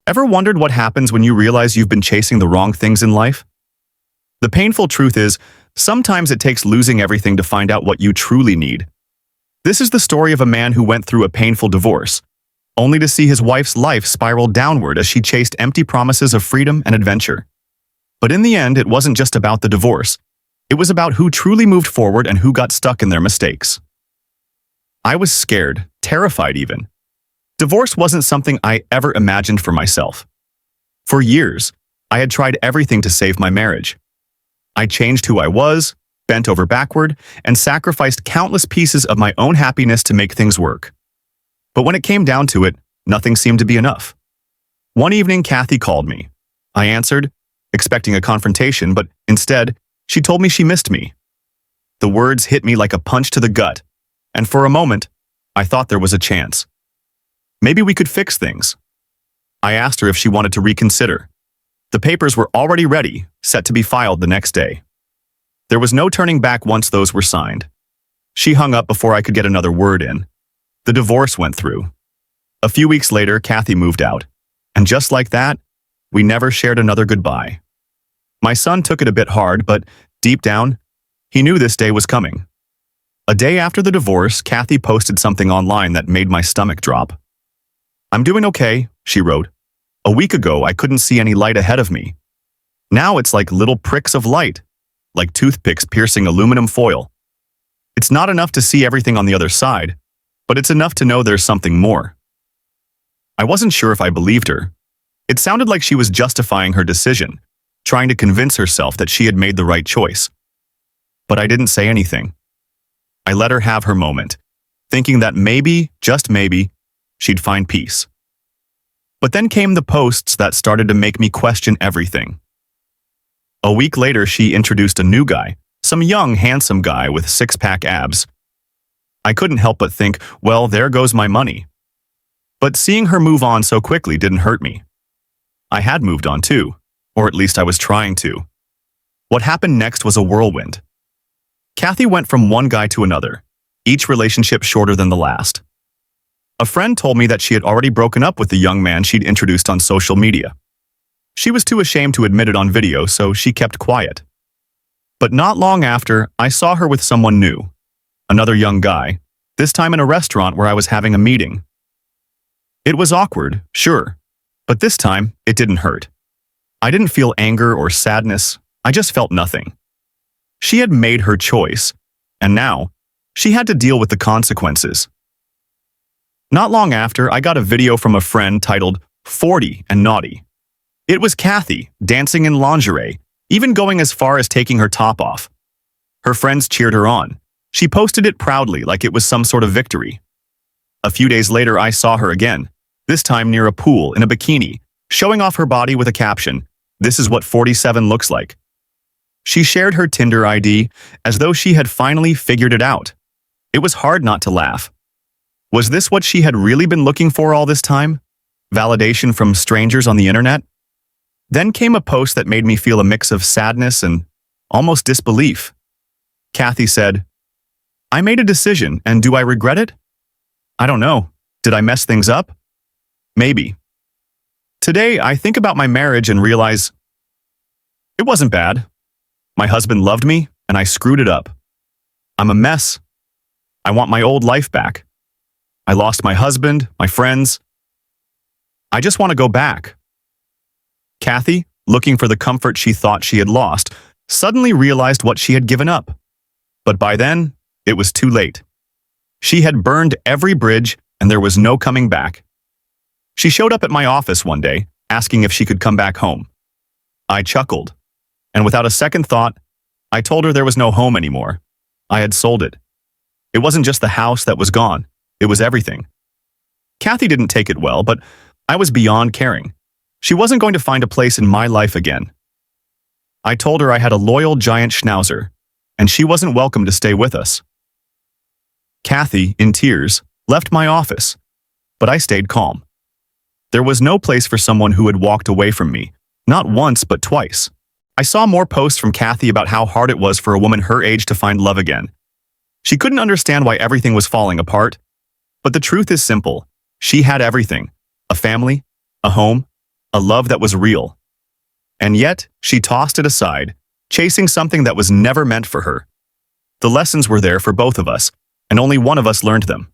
Ever wondered what happens when you realize you've been chasing the wrong things in life? The painful truth is, sometimes it takes losing everything to find out what you truly need. This is the story of a man who went through a painful divorce, only to see his wife's life spiral downward as she chased empty promises of freedom and adventure. But in the end, it wasn't just about the divorce. It was about who truly moved forward and who got stuck in their mistakes. I was scared, terrified even. Divorce wasn't something I ever imagined for myself. For years, I had tried everything to save my marriage. I changed who I was, bent over backward, and sacrificed countless pieces of my own happiness to make things work. But when it came down to it, nothing seemed to be enough. One evening, Kathy called me. I answered, expecting a confrontation, but instead, she told me she missed me. The words hit me like a punch to the gut, and for a moment, I thought there was a chance. Maybe we could fix things. I asked her if she wanted to reconsider. The papers were already ready, set to be filed the next day. There was no turning back once those were signed. She hung up before I could get another word in. The divorce went through. A few weeks later, Kathy moved out. And just like that, we never shared another goodbye. My son took it a bit hard, but deep down, he knew this day was coming. A day after the divorce, Kathy posted something online that made my stomach drop. "I'm doing okay," she wrote. "A week ago, I couldn't see any light ahead of me. Now it's like little pricks of light, like toothpicks piercing aluminum foil. It's not enough to see everything on the other side, but it's enough to know there's something more." I wasn't sure if I believed her. It sounded like she was justifying her decision, trying to convince herself that she had made the right choice. But I didn't say anything. I let her have her moment, thinking that maybe, just maybe, she'd find peace. But then came the posts that started to make me question everything. A week later, she introduced a new guy, some young, handsome guy with six-pack abs. I couldn't help but think, well, there goes my money. But seeing her move on so quickly didn't hurt me. I had moved on too, or at least I was trying to. What happened next was a whirlwind. Kathy went from one guy to another, each relationship shorter than the last. A friend told me that she had already broken up with the young man she'd introduced on social media. She was too ashamed to admit it on video, so she kept quiet. But not long after, I saw her with someone new. Another young guy, this time in a restaurant where I was having a meeting. It was awkward, sure, but this time, it didn't hurt. I didn't feel anger or sadness, I just felt nothing. She had made her choice, and now, she had to deal with the consequences. Not long after, I got a video from a friend titled 40 and Naughty. It was Kathy, dancing in lingerie, even going as far as taking her top off. Her friends cheered her on. She posted it proudly like it was some sort of victory. A few days later, I saw her again, this time near a pool in a bikini, showing off her body with a caption, "This is what 47 looks like." She shared her Tinder ID as though she had finally figured it out. It was hard not to laugh. Was this what she had really been looking for all this time? Validation from strangers on the internet? Then came a post that made me feel a mix of sadness and almost disbelief. Kathy said, "I made a decision, and do I regret it? I don't know. Did I mess things up? Maybe. Today, I think about my marriage and realize it wasn't bad. My husband loved me, and I screwed it up. I'm a mess. I want my old life back. I lost my husband, my friends. I just want to go back." Kathy, looking for the comfort she thought she had lost, suddenly realized what she had given up. But by then, it was too late. She had burned every bridge, and there was no coming back. She showed up at my office one day, asking if she could come back home. I chuckled, and without a second thought, I told her there was no home anymore. I had sold it. It wasn't just the house that was gone. It was everything. Kathy didn't take it well, but I was beyond caring. She wasn't going to find a place in my life again. I told her I had a loyal giant schnauzer, and she wasn't welcome to stay with us. Kathy, in tears, left my office, but I stayed calm. There was no place for someone who had walked away from me, not once but twice. I saw more posts from Kathy about how hard it was for a woman her age to find love again. She couldn't understand why everything was falling apart. But the truth is simple. She had everything. A family, a home, a love that was real. And yet, she tossed it aside, chasing something that was never meant for her. The lessons were there for both of us, and only one of us learned them.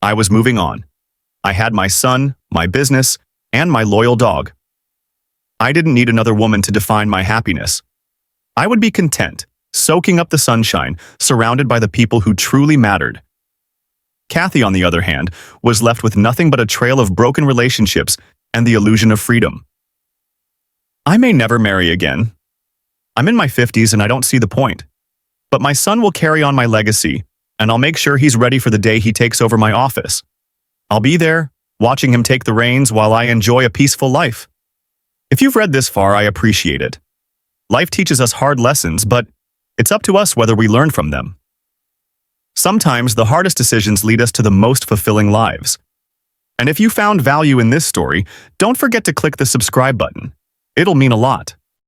I was moving on. I had my son, my business, and my loyal dog. I didn't need another woman to define my happiness. I would be content, soaking up the sunshine, surrounded by the people who truly mattered. Kathy, on the other hand, was left with nothing but a trail of broken relationships and the illusion of freedom. I may never marry again. I'm in my 50s and I don't see the point. But my son will carry on my legacy, and I'll make sure he's ready for the day he takes over my office. I'll be there, watching him take the reins while I enjoy a peaceful life. If you've read this far, I appreciate it. Life teaches us hard lessons, but it's up to us whether we learn from them. Sometimes the hardest decisions lead us to the most fulfilling lives. And if you found value in this story, don't forget to click the subscribe button. It'll mean a lot.